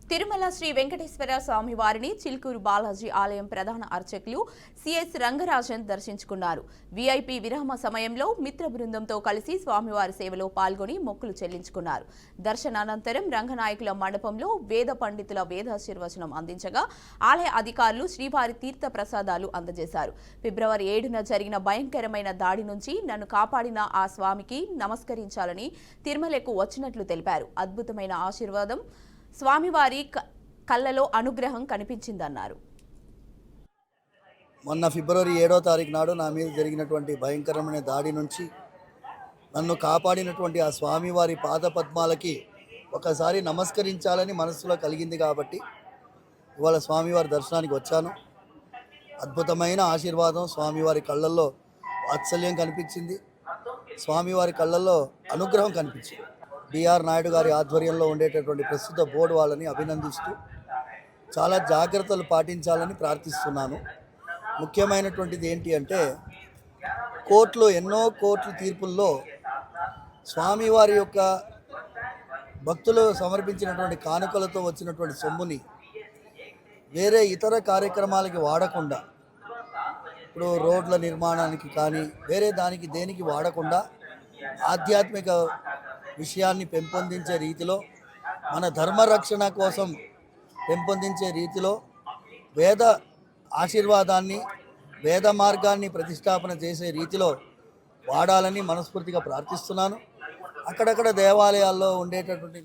తిరుమల శ్రీ వెంకటేశ్వర స్వామి వారిని చిల్కూరు బాలాజీ ఆలయం ప్రధాన అర్చకులు సిఎస్ రంగరాజన్ దర్శించుకున్నారు. వీఐపీ విరామ సమయంలో మిత్ర బృందంతో కలిసి స్వామివారి సేవలో పాల్గొని మొక్కులు చెల్లించుకున్నారు. దర్శనానంతరం రంగనాయకుల మండపంలో వేద పండితుల వేదాశీర్వచనం అందించగా ఆలయ అధికారులు శ్రీవారి తీర్థ ప్రసాదాలు అందజేశారు. ఫిబ్రవరి 7న జరిగిన భయంకరమైన దాడి నుంచి నన్ను కాపాడిన ఆ స్వామికి నమస్కరించాలని తిరుమలకు వచ్చినట్లు తెలిపారు. అద్భుతమైన ఆశీర్వాదం స్వామివారి కళ్ళలో అనుగ్రహం కనిపించిందన్నారు. మొన్న ఫిబ్రవరి 7వ తారీఖు నాడు నా మీద జరిగినటువంటి భయంకరమైన దాడి నుంచి నన్ను కాపాడినటువంటి ఆ స్వామివారి పాదపద్మాలకి ఒకసారి నమస్కరించాలని మనసులో కలిగింది కాబట్టి ఇవాళ స్వామివారి దర్శనానికి వచ్చాను. అద్భుతమైన ఆశీర్వాదం, స్వామివారి కళ్ళల్లో వాత్సల్యం కనిపించింది, స్వామివారి కళ్ళల్లో అనుగ్రహం కనిపించింది. బిఆర్ నాయుడు గారి ఆధ్వర్యంలో ఉండేటటువంటి ప్రస్తుత బోర్డు వాళ్ళని అభినందిస్తూ చాలా జాగ్రత్తలు పాటించాలని ప్రార్థిస్తున్నాను. ముఖ్యమైనటువంటిది ఏంటి అంటే ఎన్నో కోర్టు తీర్పుల్లో స్వామివారి యొక్క భక్తులు సమర్పించినటువంటి కానుకలతో వచ్చినటువంటి సొమ్ముని వేరే ఇతర కార్యక్రమాలకి వాడకుండా, ఇప్పుడు రోడ్ల నిర్మాణానికి కానీ వేరే దేనికి వాడకుండా ఆధ్యాత్మిక విషయాన్ని పెంపొందించే రీతిలో, మన ధర్మరక్షణ కోసం పెంపొందించే రీతిలో వేద ఆశీర్వాదాన్ని, వేద మార్గాన్ని ప్రతిష్టాపన చేసే రీతిలో వాడాలని మనస్ఫూర్తిగా ప్రార్థిస్తున్నాను. అక్కడక్కడ దేవాలయాల్లో ఉండేటటువంటి